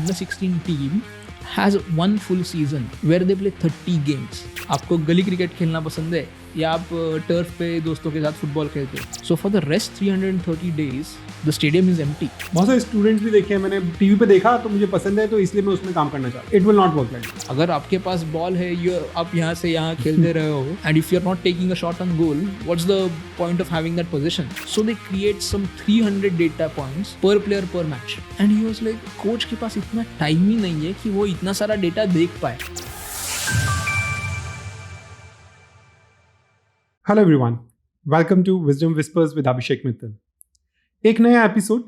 under 16 team has one full season where they play 30 games. आपको गली cricket खेलना पसंद है या आप टर्फ पे दोस्तों के साथ फुटबॉल खेलते हो? So for the rest 330 days the stadium is empty. बहुत सारे स्टूडेंट्स भी देखे हैं मैंने, टीवी पे देखा तो मुझे पसंद है तो इसलिए मैं उसमें काम करना चाहता हूँ. It will not work like that. अगर आपके पास बॉल है, आप यहाँ से यहाँ खेलते रहे हो and if you are not taking a shot on goal, what's the point of having that position? So they create some 300 data points per player per match and he was like, coach के पास इतना time ही नहीं है कि वो इतना सारा data देख पाए. Hello everyone, welcome to wisdom whispers with Abhishek Mittal. एक नया एपिसोड.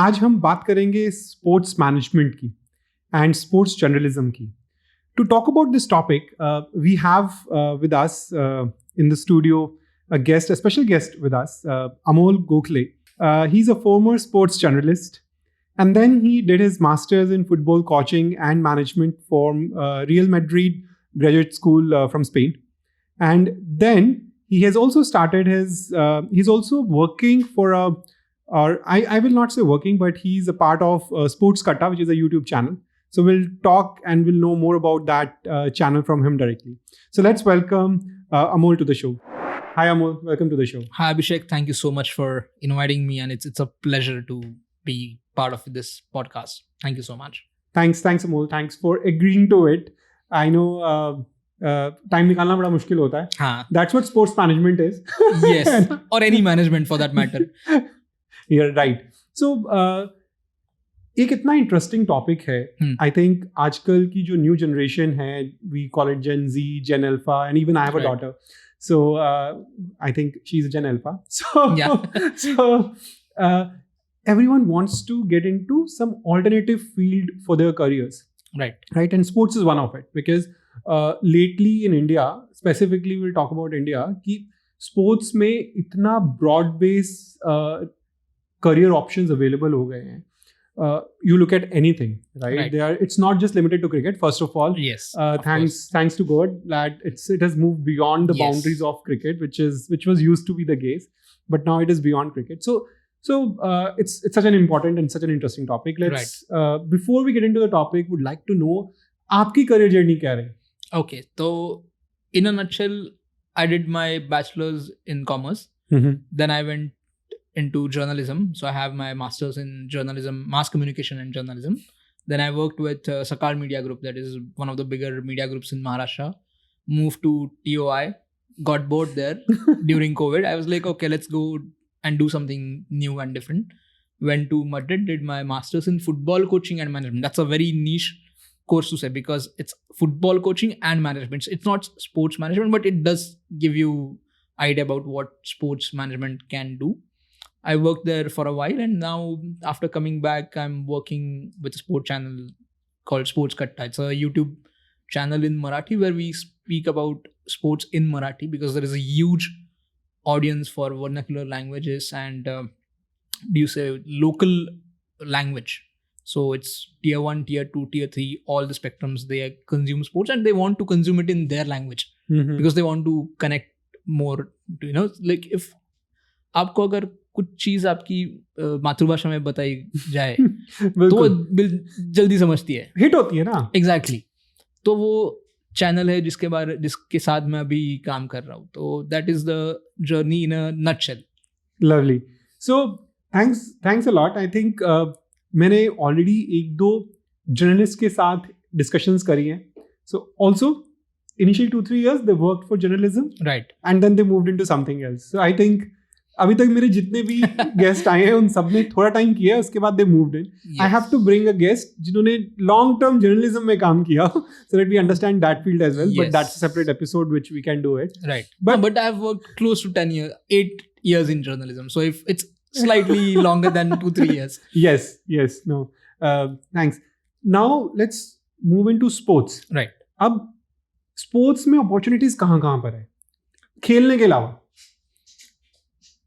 आज हम बात करेंगे स्पोर्ट्स मैनेजमेंट की एंड स्पोर्ट्स जर्नलिज्म की. To talk about this topic we have with us in the studio a special guest with us, Amol Gokhale. He's a former sports journalist, and then he did his master's in football coaching and management from Real Madrid Graduate School from Spain. And then he has also started he's also working for I will not say working, but he's a part of Sports Katta, which is a YouTube channel. So we'll talk and we'll know more about that channel from him directly. So let's welcome Amol to the show. Hi Amol, welcome to the show. Hi Abhishek, thank you so much for inviting me, and it's a pleasure to be part of this podcast. Thank you so much. Thanks Amol. Thanks for agreeing to it. I know time निकालना बड़ा मुश्किल होता है. हाँ. That's what sports management is. Yes, or any management for that matter. You're right. So एक इतना interesting topic है. I think आजकल की जो न्यू जनरेशन है, we call it Gen Z, Gen Alpha, and even I have a daughter. So I think she's a Gen Alpha. So everyone wants to get into some alternative field for their careers. Right. And sports is one of it, because lately in India, specifically we'll talk about India, कि sports में इतना broad base career options available हो गए हैं. You look at anything, right? It's not just limited to cricket. First of all, yes. Thanks to God that it has moved beyond the boundaries of cricket, which was used to be the case, but now it is beyond cricket. So it's such an important and such an interesting topic. Let's before we get into the topic, would like to know आपकी career journey क्या रही? Okay, so in a nutshell, I did my bachelor's in commerce. Then I went into journalism. So I have my master's in journalism, mass communication and journalism. Then I worked with Sakal Media Group, that is one of the bigger media groups in Maharashtra. Moved to TOI, got bored there during COVID. I was like, okay, let's go and do something new and different. Went to Madrid, did my master's in football coaching and management. That's a very niche course to say, because it's football coaching and management. It's not sports management, but it does give you idea about what sports management can do. I worked there for a while, and now after coming back, I'm working with a sport channel called Sports Katta. It's a YouTube channel in Marathi where we speak about sports in Marathi, because there is a huge audience for vernacular languages and local language. So it's tier 1, tier 2, tier 3, all the spectrums, they consume sports and they want to consume it in their language because they want to connect more to, like if आपको अगर कुछ चीज आपकी मातृभाषा में बताई जाए तो वो जल्दी समझती है, हिट होती है ना. एग्जैक्टली. तो वो चैनल है जिसके साथ मैं अभी काम कर रहा हूँ. तो that is the journey in a nutshell. Lovely. So thanks a lot. I think मैंने ऑलरेडी 1-2 जर्नलिस्ट के साथ डिस्कशंस करी हैं. So also initially 2-3 years they worked for journalism, right, and then they moved into something else. So I think अभी तक मेरे जितने भी गेस्ट आए हैं उन सब ने थोड़ा टाइम किया, उसके बाद they moved in. I have to bring a guest जिन्होंने लॉन्ग टर्म जर्नलिज्म में काम किया, so that we understand that field as well. But that's a separate episode which we can do it. Right. But I have worked close to 8 years in journalism, so if it's slightly longer than 2-3 years. Yes. No. Thanks. Now let's move into sports. Right. अब sports में opportunities कहाँ पर है खेलने के अलावा?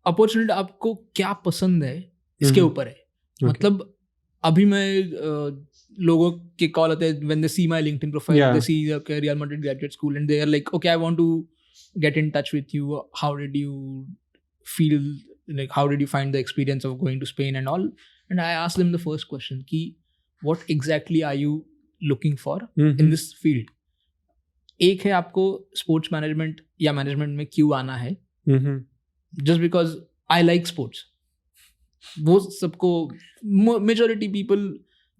Opportunity आपको क्या पसंद है इसके ऊपर है. मतलब अभी मैं लोगों के कॉल आते हैं when they see my LinkedIn profile, they see okay, Real Madrid Graduate School, and they are like, okay, I want to get in touch with you. How did you feel? Like, how did you find the experience of going to Spain and all? And I asked them the first question, कि what exactly are you looking for in this field. एक है आपको sports management या management में क्यों आना है, just because I like sports. वो सबको मेजॉरिटी पीपल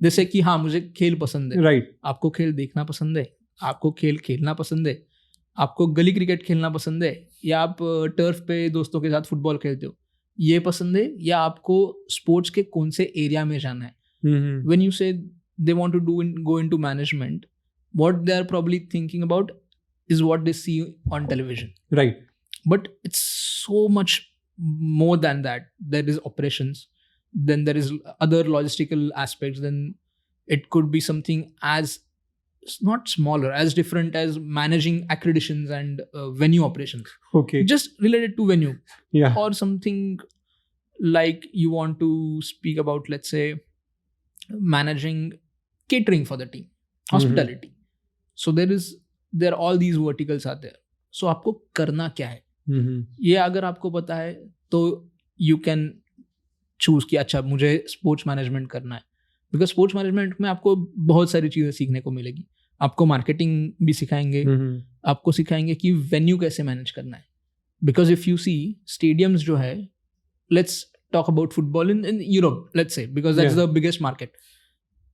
जैसे कि हाँ मुझे खेल पसंद है. राइट. आपको खेल देखना पसंद है, आपको खेल खेलना पसंद है, आपको गली क्रिकेट खेलना पसंद है, या आप टर्फ पे दोस्तों के साथ फुटबॉल खेलते हो, ये पसंद है, या आपको स्पोर्ट्स के कौन से एरिया में जाना है. When you say they want to go into management, what they are probably thinking about is what they see on television. Right. But it's so much more than that. There is operations, then there is other logistical aspects, then it could be something as not smaller, as different as managing accreditations and venue operations. Okay. Just related to venue. Yeah. Or something like you want to speak about, let's say, managing catering for the team, hospitality. So there are all these verticals are there. So आपको करना क्या है, ये अगर आपको पता है तो you can choose कि अच्छा मुझे स्पोर्ट्स मैनेजमेंट करना है. बिकॉज स्पोर्ट्स मैनेजमेंट में आपको बहुत सारी चीज़ें सीखने को मिलेगी. आपको मार्केटिंग भी सिखाएंगे, आपको सिखाएंगे कि वेन्यू कैसे मैनेज करना है. Because if you see stadiums जो है, let's talk about football in Europe, let's say, because that's the biggest market.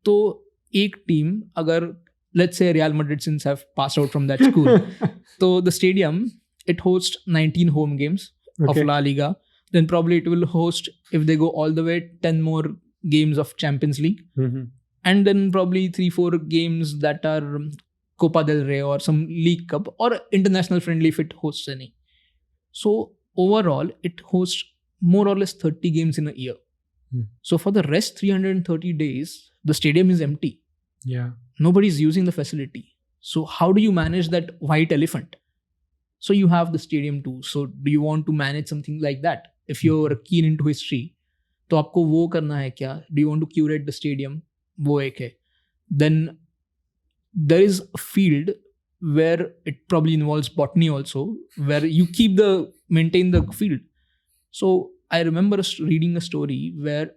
तो एक टीम अगर let's say Real Madrid since I've passed out from that school, so the stadium, it hosts 19 home games of La Liga, then probably it will host, if they go all the way, 10 more games of Champions League, and then probably 3-4 games that are Copa del Rey or some League Cup or international friendly if it hosts any. So overall it hosts more or less 30 games in a year. So for the rest 330 days the stadium is empty. Yeah. Nobody's using the facility. So how do you manage that white elephant? So you have the stadium too. So do you want to manage something like that? If you're keen into history, तो आपको वो करना है क्या? Do you want to curate the stadium? वो एक है. Then there is a field where it probably involves botany also, where you maintain the field. So I remember reading a story where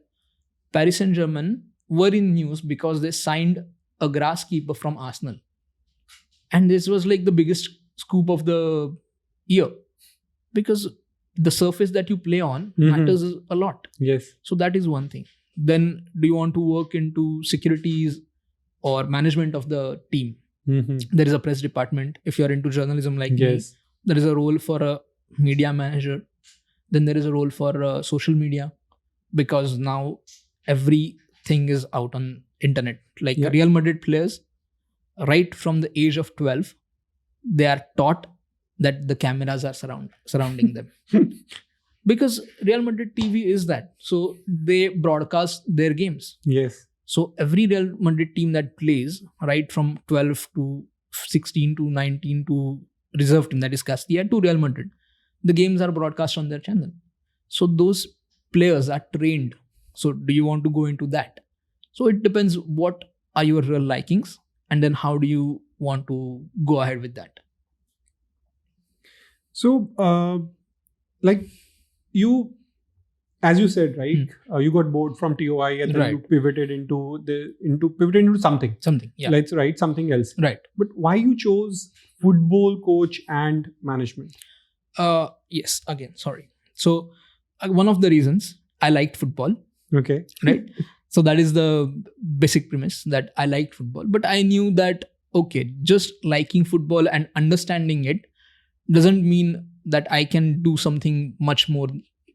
Paris Saint-Germain were in news because they signed a grass keeper from Arsenal. And this was like the biggest scoop of the year. Because the surface that you play on matters a lot. Yes. So that is one thing. Then do you want to work into securities or management of the team? There is a press department. If you're into journalism like me, there is a role for a media manager. Then there is a role for social media. Because now everything is out on internet. Like Real Madrid players, right from the age of 12, they are taught that the cameras are surrounding them. Because Real Madrid TV is that. So they broadcast their games. Yes. So every Real Madrid team that plays, right from 12 to 16 to 19 to reserve team, that is Castilla, to Real Madrid, the games are broadcast on their channel. So those players are trained. So do you want to go into that? So it depends what are your real likings, and then how do you want to go ahead with that. So like you, as you said, right, you got bored from TOI and then you pivoted into something. Yeah. Let's write something else. Right. But why you chose football coach and management? Yes, again, sorry. So one of the reasons I liked football. Okay. Right. So that is the basic premise, that I liked football. But I knew that, okay, just liking football and understanding it doesn't mean that I can do something much more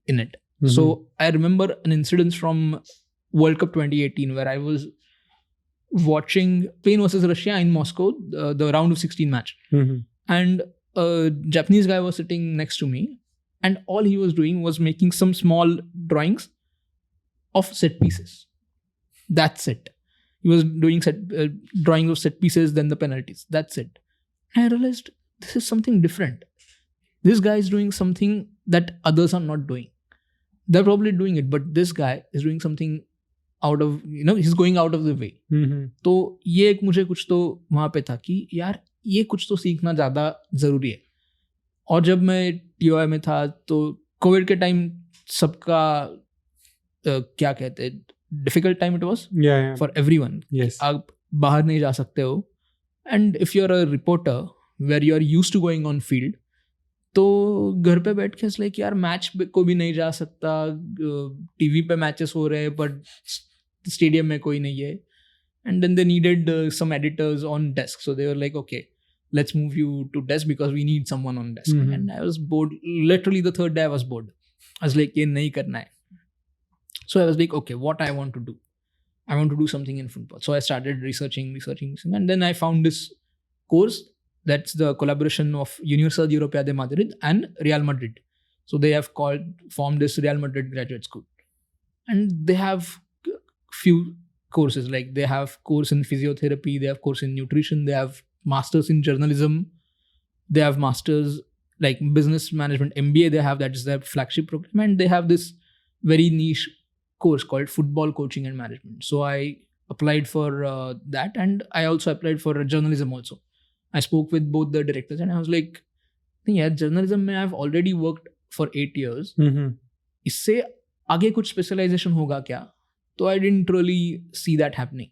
in it. So I remember an incident from World Cup 2018 where I was watching Spain versus Russia in Moscow, the round of 16 match. And a Japanese guy was sitting next to me, and all he was doing was making some small drawings of set pieces. That's it. He was doing drawing of set pieces, then the penalties. That's it. And I realized this is something different. This guy is doing something that others are not doing. They're probably doing it, but this guy is doing something out of, he's going out of the way. तो ये एक मुझे कुछ तो वहाँ पे था कि यार ये कुछ तो सीखना ज़्यादा ज़रूरी है. और जब मैं TOI में था तो कोविड के टाइम सबका क्या कहते हैं, difficult time it was for everyone. Yes. आप बाहर नहीं जा सकते हो, and if you're a reporter where you're used to going on field, तो घर पे बैठ के लाइक यार मैच को भी नहीं जा सकता, टीवी पे मैचेस हो रहे हैं बट स्टेडियम में कोई नहीं है. And then they needed some editors on desk, so they were like okay let's move you to desk because we need someone on desk. And I was bored, literally the third day I was bored. I was like ये नहीं करना है. So I was like, okay, what I want to do? I want to do something in football. So I started researching, and then I found this course that's the collaboration of Universidad Europea de Madrid and Real Madrid. So they have formed this Real Madrid Graduate School, and they have few courses, like they have course in physiotherapy, they have course in nutrition, they have masters in journalism, they have masters like business management, MBA they have, that is their flagship program, and they have this very niche course called football coaching and management. So I applied for that, and I also applied for journalism also. I spoke with both the directors and I was like, yeah, journalism mein I've already worked for 8 years. इससे आगे कुछ specialization होगा क्या? So I didn't really see that happening.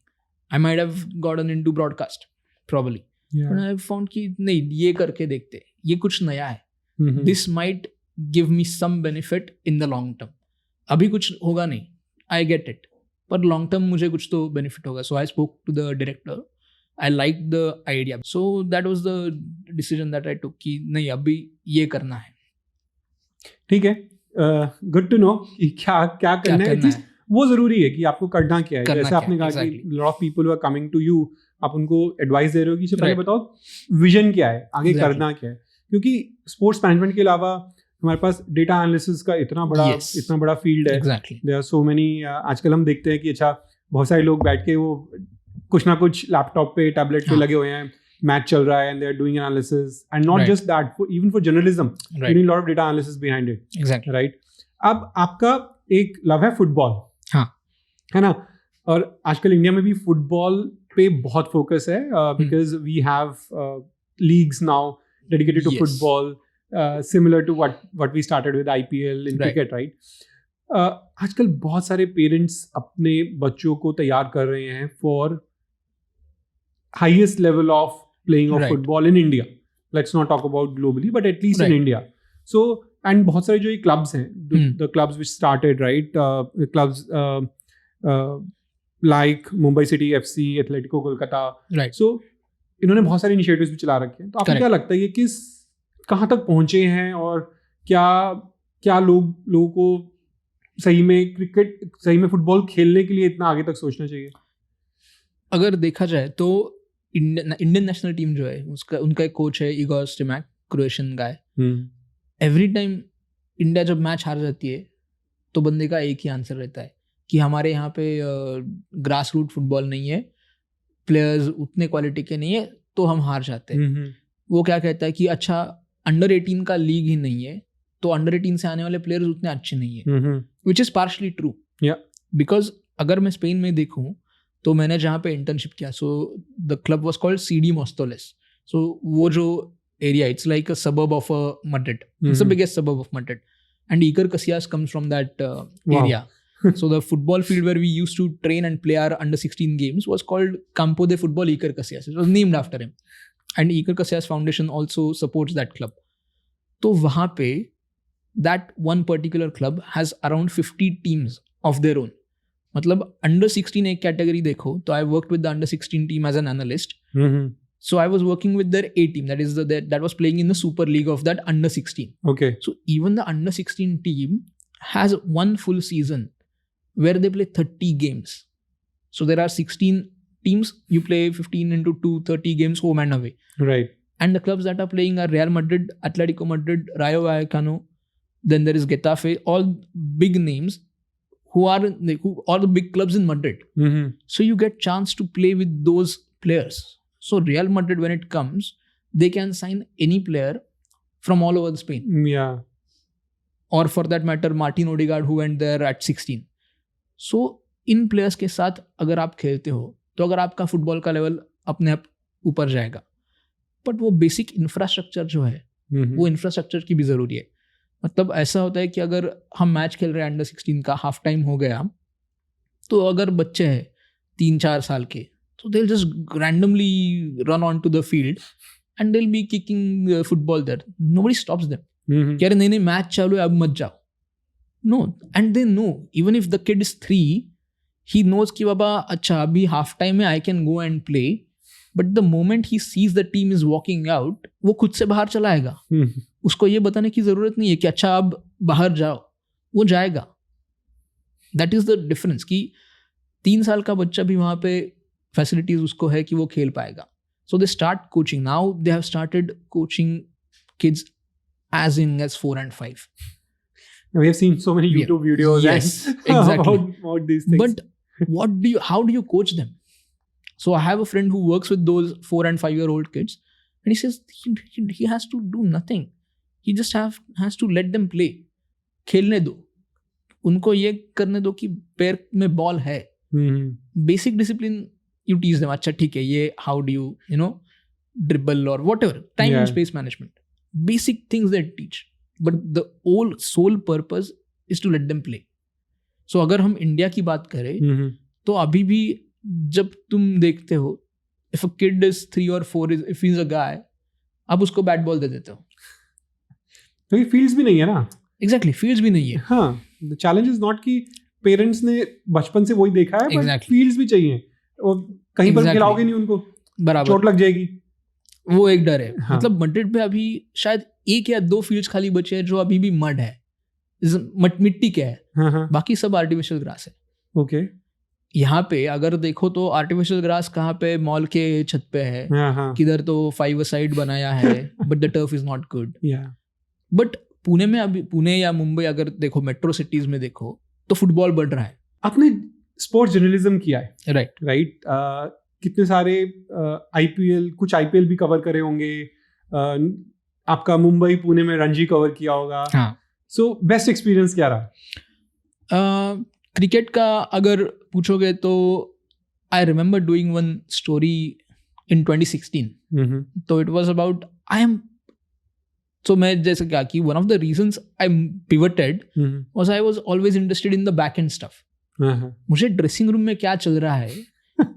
I might have gotten into broadcast probably. But I found कि नहीं, ये करके देखते, ये कुछ नया है. This might give me some benefit in the long term. अभी कुछ होगा नहीं, I get it, पर long term मुझे कुछ तो benefit होगा. So I spoke to the director. I liked the idea. So that was the decision that I took कि नहीं, अभी ये करना है. ठीक है, good to know कि क्या करना है. वो ज़रूरी है कि आपको करना क्या है. जैसे आपने कहा कि lot of people who are coming to you, आप उनको एडवाइस दे रहे हो कि पहले बताओ विजन क्या है, आगे करना क्या है. क्योंकि स्पोर्ट्स मैनेजमेंट के अलावा हमारे पास डेटा एनालिसिस का इतना बड़ा फील्ड है. There are so many. आजकल हम देखते हैं कि अच्छा बहुत सारे लोग बैठ के वो कुछ ना कुछ लैपटॉप पे, टैबलेट पे लगे हुए हैं, मैच चल रहा है and they are doing analysis. And not just that, even for journalism you need lot of data analysis behind it. Right. अब आपका एक लव है फुटबॉल, है ना, और आजकल इंडिया में भी फुटबॉल पे बहुत फोकस है because we have leagues now dedicated to football, similar to what we started with IPL in cricket, right? आजकल बहुत सारे पेरेंट्स अपने बच्चों को तैयार कर रहे हैं for highest level of playing of football in India. Let's not talk about globally, but at least in India. So, and बहुत सारे जो ये clubs हैं, the clubs which started, right? Clubs like Mumbai City FC, Atletico Kolkata. Right. So, इन्होंने बहुत सारे initiatives भी चला रखे हैं. तो आपको क्या लगता है ये कहाँ तक पहुंचे हैं, और क्या लोगों को सही में फुटबॉल खेलने के लिए इतना आगे तक सोचना चाहिए? अगर देखा जाए तो इंडियन नेशनल टीम जो है उनका एक कोच है इगोर स्टिमैक, क्रोएशियन गाय. एवरी टाइम इंडिया जब मैच हार जाती है तो बंदे का एक ही आंसर रहता है कि हमारे यहाँ पे ग्रास रूट फुटबॉल नहीं है, प्लेयर्स उतने क्वालिटी के नहीं है, तो हम हार जाते हैं. वो क्या कहता है कि अच्छा अंडर 18 का लीग ही नहीं है, तो अंडर 18 से आने वाले प्लेयर्स उतने अच्छे नहीं है, which is partially true. Because अगर मैं स्पेन में देखूँ तो मैंने जहाँ पे इंटर्नशिप किया, so the club was called CD Móstoles. सो वो जो area, it's like a suburb of Madrid. It's the biggest suburb of Madrid, and Iker Casillas comes from that area. So the football field where we used to train and play our under 16 games was called Campo de Futbol Iker Casillas. It was named after him. And Iker Casillas Foundation also supports that club. तो वहाँ पे that one particular club has around 50 teams of their own. मतलब under 16 एक category देखो तो I worked with the under 16 team as an analyst. So I was working with their A team, that is that was playing in the Super League of that under 16. Okay. So even the under 16 team has one full season where they play 30 games. So there are 16 teams, you play 15 into 2, 30 games home and away. Right. And the clubs that are playing are Real Madrid, Atletico Madrid, Rayo Vallecano, then there is Getafe, all big names who are the big clubs in Madrid. So you get chance to play with those players. So Real Madrid, when it comes, they can sign any player from all over Spain. Yeah. Or for that matter, Martin Odegaard, who went there at 16. So in players के साथ अगर आप खेलते हो तो अगर आपका football का लेवल अपने आप ऊपर जाएगा, बट वो बेसिक इंफ्रास्ट्रक्चर जो है वो इंफ्रास्ट्रक्चर की भी ज़रूरी है. मतलब ऐसा होता है कि अगर हम मैच खेल रहे हैं अंडर 16 का, हाफ टाइम हो गया तो अगर बच्चे हैं 3-4 साल के, तो they'll just randomly run onto the field and they'll be kicking football there. Nobody stops them. कि अरे नहीं मैच चालू है अब मत जाओ. No, and they know even if the kid is 3, he knows कि बाबा अच्छा अभी हाफ टाइम में I can go and play, but the moment he sees the team is walking out, वो खुद से बाहर चला आएगा. उसको ये बताने की जरूरत नहीं है कि अच्छा अब बाहर जाओ, वो जाएगा. दैट इज द डिफरेंस कि 3 साल का बच्चा भी वहाँ पे फैसिलिटीज उसको है कि वो खेल पाएगा. So they start coaching. Now they have started coaching kids as young as 4 and 5. We have seen so many YouTube videos. Yes, exactly. about these things. But how do you coach them? So I have a friend who works with those 4 and 5-year-old kids, and he says he has to do nothing. He just has to let them play. खेलने दो, उनको ये करने दो कि पैर में ball है. Basic discipline you teach them. अच्छा ठीक है, ये how do you dribble or whatever, time and space management. Basic things they teach, but the whole sole purpose is to let them play. So अगर हम India की बात करें तो अभी भी जब तुम देखते हो, if a kid is 3 or 4, if he's a guy, आप उसको बैट बॉल दे देते हो. तो ये फील्ड्स भी नहीं है ना. Exactly, फील्ड्स भी नहीं है. हाँ, the challenge is not कि पेरेंट्स ने बचपन से वही देखा है, but फील्ड्स भी चाहिए. और कहीं पर खिलाओगे नहीं उनको, बराबर चोट लग जाएगी. वो एक डर है. हाँ. मतलब मड्रिड पे अभी शायद 1 या 2 फील्ड्स खाली बचे हैं जो अभी भी मड है, मिट्टी के है. हाँ. बाकी सब आर्टिफिशियल ग्रास है. ओके. यहाँ पे अगर देखो तो आर्टिफिशियल ग्रास कहाँ पे, मॉल के छत पे है. हाँ. किधर तो 5-a-side बनाया है, but the turf is not good. But Pune में अभी, पुणे या मुंबई अगर देखो, मेट्रो सिटीज में देखो तो फुटबॉल बढ़ रहा है. आपने स्पोर्ट्स जर्नलिज्म किया है. राइट. कितने सारे आईपीएल, कुछ आईपीएल भी कवर करे होंगे. आपका मुंबई पुणे में रणजी कवर किया होगा. सो बेस्ट एक्सपीरियंस क्या रहा? क्रिकेट का अगर पूछोगे तो I remember doing one story in 2016. तो इट वाज अबाउट so मैं जैसे क्या कि one of the reasons I pivoted was I was always interested in the back end stuff. मुझे ड्रेसिंग रूम में क्या चल रहा है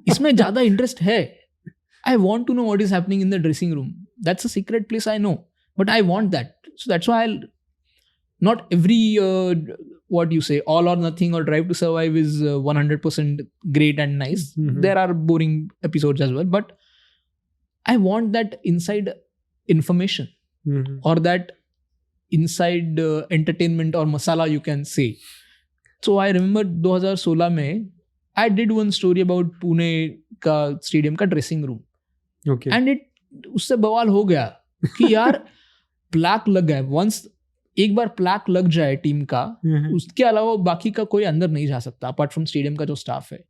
इसमें ज़्यादा इंटरेस्ट है. I want to know what is happening in the dressing room. That's a secret place, I know, but I want that. So that's why not every what you say, all or nothing or Drive to Survive is 100% great and nice. There are boring episodes as well, but I want that inside information. Or that inside entertainment or masala you can say. So I remember 2016 में I did one story about Pune का stadium का dressing room. Okay. And उससे बवाल हो गया कि यार plaque लग गया. वंस एक बार प्लाक लग जाए टीम का, उसके अलावा बाकी का कोई अंदर नहीं जा सकता अपार्ट फ्रॉम स्टेडियम का जो स्टाफ है.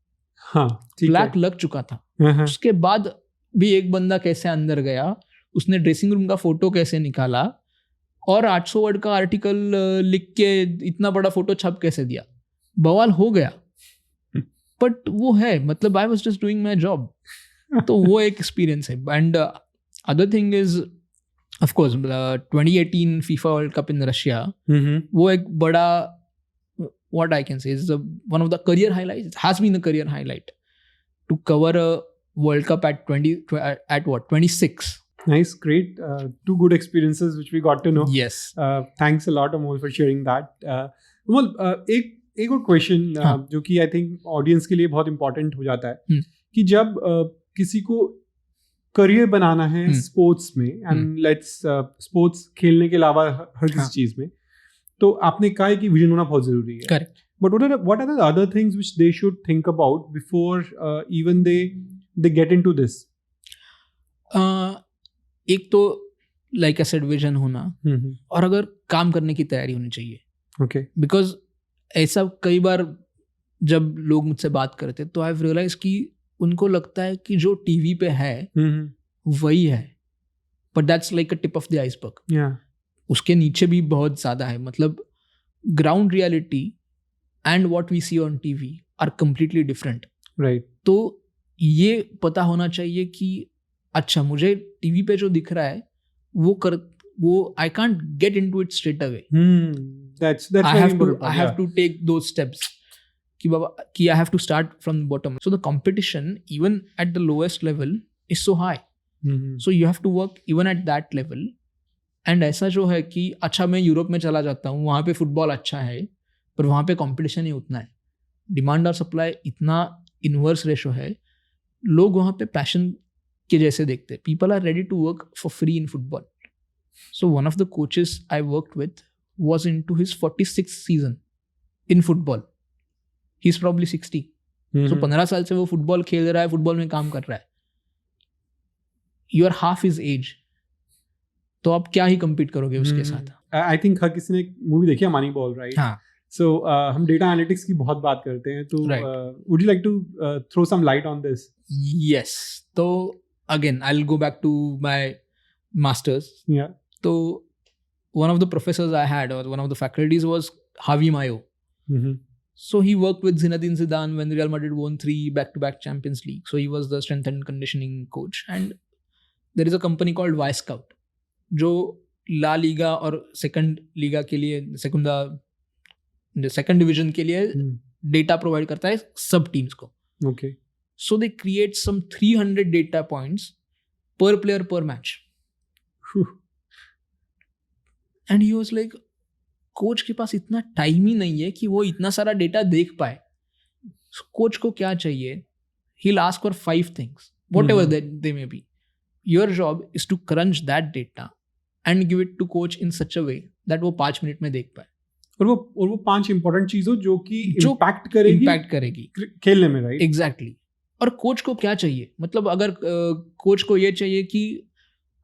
प्लाक लग चुका था. उसके बाद भी एक बंदा कैसे अंदर गया, उसने ड्रेसिंग रूम का फोटो कैसे निकाला और 800 वर्ड का आर्टिकल लिख के इतना बड़ा फोटो छप कैसे दिया, बवाल हो गया. बट वो है, मतलब I was just doing my job. तो वो एक एक्सपीरियंस है. And other thing is of course 2018 FIFA World Cup in Russia. वो एक बड़ा, what I can say, is one of the career highlight, has been a career highlight to cover a World Cup at 26. Nice, great. 2 good experiences which we got to know. Yes. Thanks a lot, Amol, for sharing that. Amol, एक और question जो कि I think audience के लिए बहुत important हो जाता है कि जब किसी को करियर बनाना है स्पोर्ट्स में, एंड लेट्स स्पोर्ट्स खेलने के अलावा हर किसी चीज में, तो आपने कहा है कि विजन होना बहुत जरूरी है. Correct. But what are the other things which they should think about before even they get into this? एक तो लाइक आई सेड विजन होना, और अगर काम करने की तैयारी होनी चाहिए. ओके. बिकॉज ऐसा कई बार जब लोग मुझसे बात करते तो आई हैव रियलाइज कि उनको लगता है कि जो टीवी पे है वही है, but that's like a tip of the iceberg. उसके नीचे भी बहुत ज़्यादा है. मतलब ground reality and what we see on TV are completely different. Right. तो ये पता होना चाहिए कि अच्छा मुझे टीवी पे जो दिख रहा है वो I can't get into it straight away. I have to take those steps. कि बाबा कि I have to start from the bottom. So the competition even at the lowest level is so high. So you have to work even at that level. And ऐसा जो है कि अच्छा मैं Europe में चला जाता हूँ, वहाँ पे फुटबॉल अच्छा है, पर वहाँ पे कंपटीशन ही उतना है, डिमांड और सप्लाई इतना इनवर्स रेशो है, लोग वहाँ पे पैशन के जैसे देखते हैं. People are ready to work for free in football. So one of the coaches I worked with was into his 46th season in football. He's probably 60. So 15 साल से वो फुटबॉल खेल रहा है, फुटबॉल में काम कर रहा है. You are half his age. तो आप क्या ही compete करोगे उसके साथ? I think हर किसी ने एक मूवी देखी है मनी बॉल, राइट? हाँ. So हम डेटा एनालिटिक्स की बहुत बात करते हैं, तो would you like to throw some light on this? Yes. तो again I'll go back to my masters. Yeah. तो one of the professors I had, or one of the faculties, was Javi Mayo. So he worked with Zinedine Zidane when Real Madrid won 3 back-to-back Champions League. So he was the strength and conditioning coach. And there is a company called Y-Scout, जो La Liga और Second Liga के लिए, Second Division के लिए data provide करता है सब teams को. Okay. So they create some 300 data points per player per match. And he was like, coach के पास इतना टाइम ही नहीं है कि वो इतना सारा डेटा देख पाए. कोच को क्या चाहिए? He will ask for 5 things, whatever they may be. Your job is to crunch that data and give it to coach in such a way that वो 5 मिनट में देख पाए. और वो 5 इंपॉर्टेंट चीजों जो कि इम्पैक्ट करेगी खेलने में, राइट? एग्जैक्टली. और कोच को क्या चाहिए? मतलब अगर कोच को ये चाहिए कि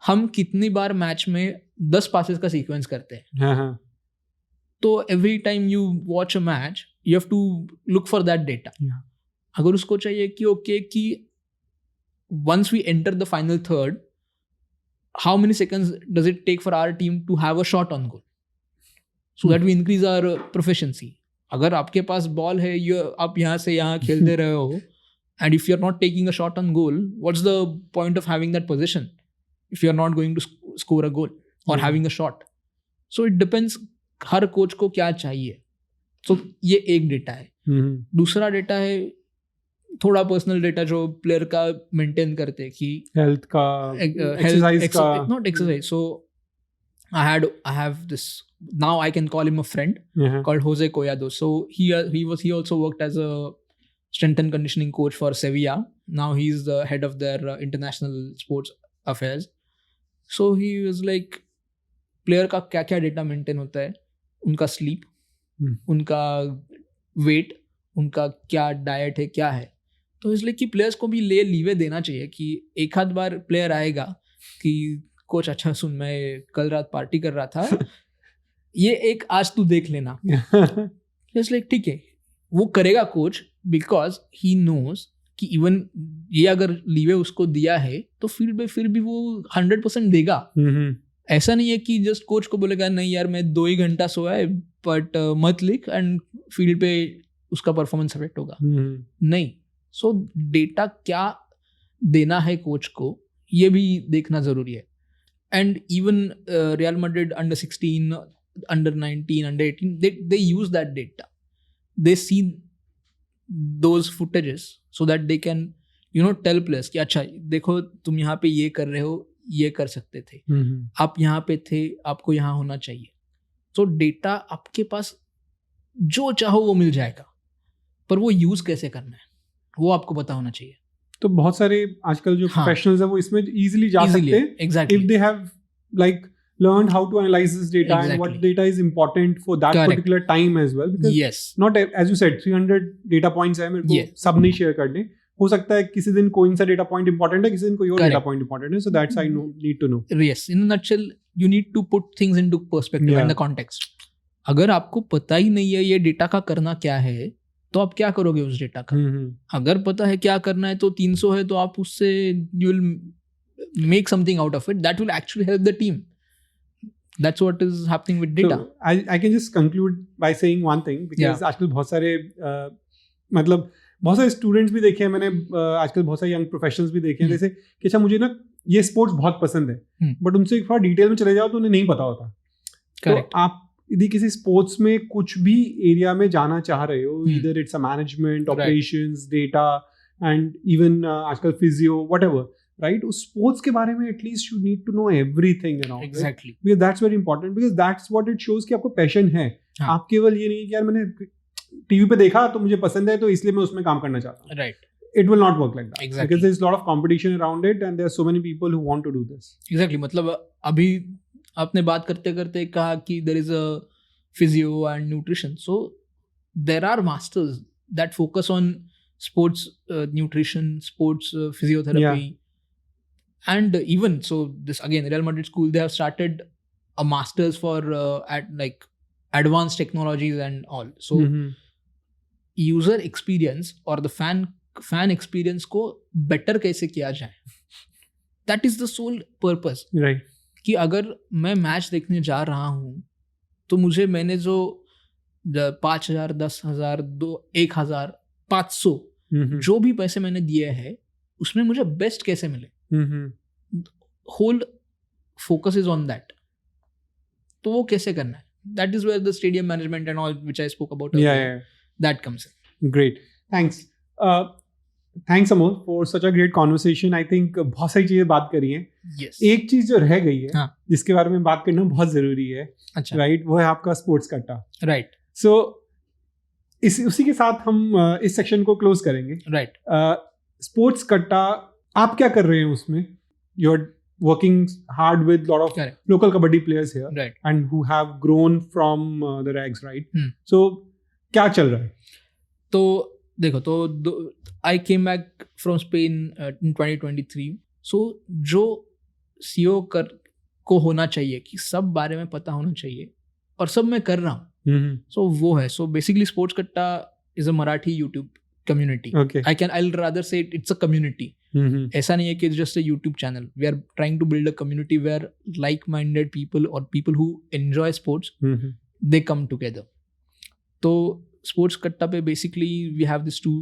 हम कितनी बार मैच में 10 पासेस का सीक्वेंस करते हैं, तो every time you watch a match you have to look for that data. अगर उसको चाहिए कि ओके कि once we enter the final third, how many seconds does it take for our team to have a shot on goal, so that we increase our proficiency. अगर आपके पास ball है, आप यहाँ से यहाँ खेलते रहे हो, and if you are not taking a shot on goal, what's the point of having that position if you are not going to score a goal or having a shot? So it depends her coach को क्या चाहिए. So ये एक data है. दूसरा data है थोड़ा personal data जो प्लेयर का मेंटेन करते कि हेल्थ का, एक्सरसाइज का, not exercise. So I have this, now I can call him a friend, called Jose Collado. So he also worked as a strength and conditioning coach for Sevilla. Now he's the head of their international sports affairs. So he was like, player का क्या क्या data maintain होता है, उनका sleep, उनका wait, उनका क्या diet है, क्या है. तो इसलिए कि प्लेयर्स को भी लीवे देना चाहिए कि एक आध बार प्लेयर आएगा कि कोच अच्छा सुन, मैं कल रात पार्टी कर रहा था, ये एक आज तू देख लेना. इसलिए ठीक है, वो करेगा कोच, बिकॉज ही नोज कि इवन ये अगर लीवे उसको दिया है तो फील्ड पे फिर भी वो 100% देगा. ऐसा नहीं है कि जस्ट कोच को बोलेगा नहीं यार मैं 2 ही घंटा सोया है बट मत लिख, एंड फील्ड पे उसका परफॉर्मेंस अफेक्ट होगा. नहीं. सो डेटा क्या देना है कोच को, ये भी देखना जरूरी है. And even real Madrid under 16, under 19, under 18, they use that data. They see those footages so that they can tell players कि अच्छा देखो तुम यहाँ पे ये कर रहे हो, ये कर सकते थे, आप यहाँ पे थे, आपको यहाँ होना चाहिए. तो डेटा आपके पास जो चाहो वो मिल जाएगा, पर वो यूज कैसे करना है वो आपको पता होना चाहिए. तो बहुत सारे आजकल जो प्रोफेशनल्स हैं वो इसमें इजीली जा सकते हैं. Exactly. If they have like learned how to analyze this data and what data is important for that particular time as well, because not, as you said, 300 data points है, मेरे को सब नहीं शेयर करने. हो सकता है किसी दिन कोई सा डेटा पॉइंट इंपॉर्टेंट है, किसी दिन कोई और डेटा पॉइंट इंपॉर्टेंट है. So that's I need to know. Yes, in a nutshell, you need to put things into perspective and the context. अगर आपको पता ही नहीं है ये डेटा का करना क्या है, तो आप क्या करोगे उस डेटा का? अगर पता है क्या करना है तो 300 है तो आप उससे you will make something out of it that will actually help the team. That's what is happening with data. So I can just conclude by saying one thing, because आजकल बहुत सारे मतलब बहुत सारे स्टूडेंट्स भी देखे हैं मैंने, आजकल बहुत सारे यंग प्रोफेशनल्स भी देखे हैं, जैसे कि अच्छा मुझे ना ये स्पोर्ट्स बहुत पसंद है, बट उनसे थोड़ा डिटेल में चले जाओ तो उन्हें नहीं पता होता. तो यदि किसी स्पोर्ट्स में कुछ भी एरिया में जाना चाह रहे हो, इधर it's a management, operations, data and even आजकल फिजियो, व्हाटएवर, राइट, उस स्पोर्ट्स के बारे में atleast you need to know everything around, exactly, because that's very important, because that's what it shows कि आपको पैशन है. आप केवल ये नहीं कि यार मैंने टीवी पे देखा तो मुझे पसंद है तो इसलिए मैं उसमें काम करना चाहता हूँ. Right. It will not work like that. Exactly. Because there's a lot of competition around it and there are so many people who want to do this. Exactly. मतलब अभी आपने बात करते करते कहा कि there is a physio and nutrition. So there are masters that focus on sports nutrition, sports physiotherapy. Yeah. And even so this again Real Madrid school, they have started a masters for at like advanced technologies and all. So user experience or the fan experience को better कैसे किया जाए, that is the sole purpose. Right. कि अगर मैं match देखने जा रहा हूँ तो मैंने जो 5,000, 10,000, 1,000, 500 जो भी पैसे मैंने दिए हैं उसमें मुझे बेस्ट कैसे मिले, whole focus is on that. तो वो कैसे करना है, that is where the stadium management and all which I spoke about earlier, that comes in. Great, thanks. Thanks Amol for such a great conversation. I think बहुत सारी चीजें बात करी हैं. Yes. एक चीज जो रह गई है जिसके बारे में बात करना बहुत जरूरी है, अच्छा, राइट, वो है आपका स्पोर्ट्स कट्टा. राइट. सो उसी के साथ हम इस सेक्शन को क्लोज करेंगे. राइट. स्पोर्ट्स कट्टा आप क्या कर रहे हैं उसमें? You are working hard with lot of local kabaddi players here, right, and who have grown from the ranks, right? So क्या चल रहा है? तो देखो, तो I came back from Spain in 2023. So जो CEO को होना चाहिए कि सब बारे में पता होना चाहिए और सब मैं कर रहा हूँ. So वो है. So basically Sports Katta is a Marathi YouTube community. Okay. I'll rather say it's a community. ऐसा नहीं है कि it's just a YouTube channel. We are trying to build a community where like-minded people or people who enjoy sports, they come together. तो Sports Katta पे basically we have these two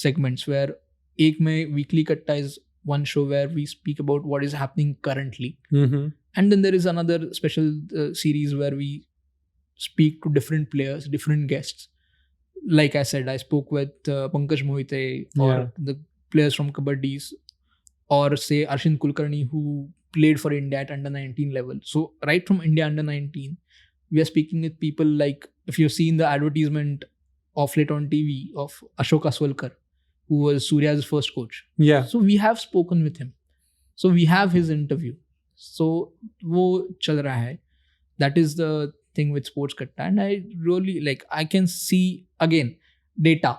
segments where एक में weekly Katta is one show where we speak about what is happening currently, and then there is another special series where we speak to different players, different guests. Like I said, I spoke with Pankaj Mohite or the players from Kabaddis, or say Arshin Kulkarni who played for India at under 19 level. So right from India under 19, we are speaking with people like, if you've seen the advertisement of late on TV of Ashok Aswalkar, who was Surya's first coach. Yeah. So we have spoken with him. So we have his interview. So wo chal raha hai. That is the thing with Sports Katta. And I really I can see again data.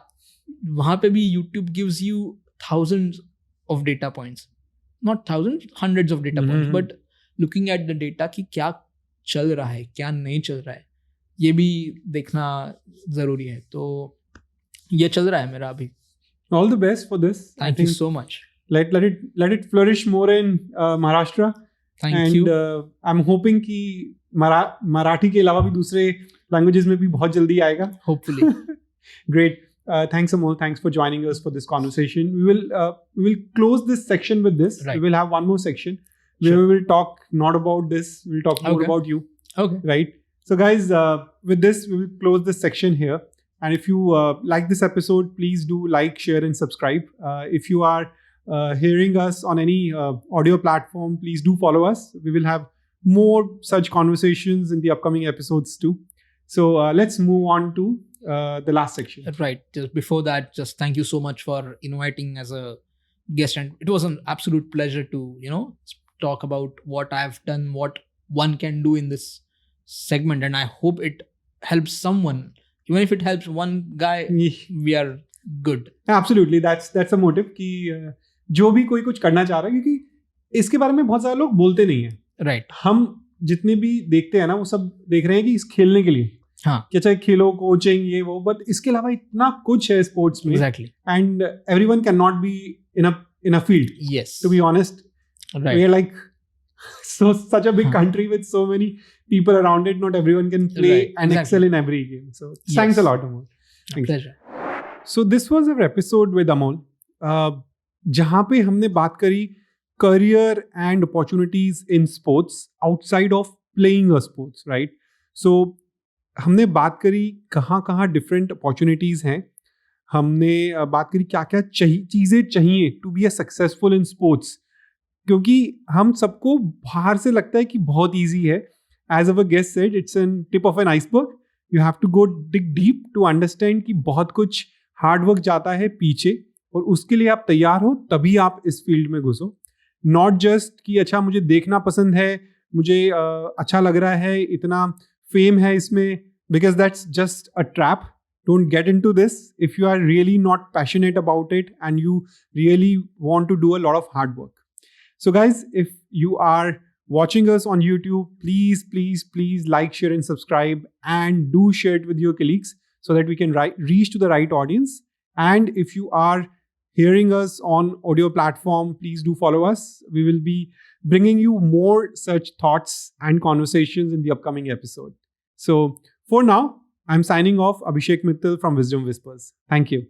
वहाँ पे भी YouTube gives you thousands of data points. Not thousands, hundreds of data points. But looking at the data कि क्या चल रहा है, क्या नहीं चल रहा है, ये भी देखना ज़रूरी है. तो ये चल रहा है मेरा अभी. All the best for this. Thank you so much. Let it flourish more in Maharashtra. Thank you. And I'm hoping कि मराठी के अलावा भी दूसरे languages में भी बहुत जल्दी आएगा. Hopefully. Great. Thanks Amol. Thanks for joining us for this conversation. We will close this section with this. Right. We will have one more section where we will talk not about this. We'll talk more about you. Okay. Right. So guys, with this we will close this section here. And if you like this episode, please do like, share, and subscribe. If you are hearing us on any audio platform, please do follow us. We will have more such conversations in the upcoming episodes too. So let's move on to the last section. Right. Just before that, just thank you so much for inviting as a guest, and it was an absolute pleasure to talk about what I've done, what one can do in this segment, and I hope it helps someone. Even if it helps one guy, we are good. Absolutely, that's a motive कि जो भी कोई कुछ करना चाह रहा है, क्योंकि इसके बारे में बहुत सारे लोग बोलते नहीं हैं. Right. हम जितने भी देखते हैं ना, वो सब देख रहे हैं कि इस खेलने के लिए, कि चाहे खेलो, कोचिंग, ये वो, बट इसके अलावा इतना कुछ है स्पोर्ट्स में. Exactly. And everyone cannot be in a field. Yes. To be honest, right. We are like such a big country with so many people around it. Not everyone can play and excel in every game. So thanks a lot, Amol. Pleasure. So this was our episode with Amol, जहाँ पे हमने बात करी career and opportunities in sports outside of playing a sports, right? So हमने बात करी कहाँ कहाँ डिफरेंट अपॉर्चुनिटीज़ हैं, हमने बात करी क्या क्या चीज़ें चाहिए to be a successful in sports, क्योंकि हम सबको बाहर से लगता है कि बहुत ईजी है. As our guest said, it's an tip of an iceberg. You have to go dig deep to understand कि बहुत कुछ हार्डवर्क जाता है पीछे, और उसके लिए आप तैयार हो तभी आप इस फील्ड में घुसो. नॉट जस्ट कि अच्छा मुझे देखना पसंद है, मुझे अच्छा लग रहा है, इतना फेम है इसमें, because that's just a trap. Don't get into this if you are really not passionate about it and you really want to do a lot of hard work. So guys, if you are watching us on YouTube, please like, share and subscribe, and do share it with your colleagues so that we can reach to the right audience. And if you are hearing us on audio platform, please do follow us. We will be bringing you more such thoughts and conversations in the upcoming episode. So for now, I'm signing off. Abhishek Mittal from Wisdom Whispers. Thank you.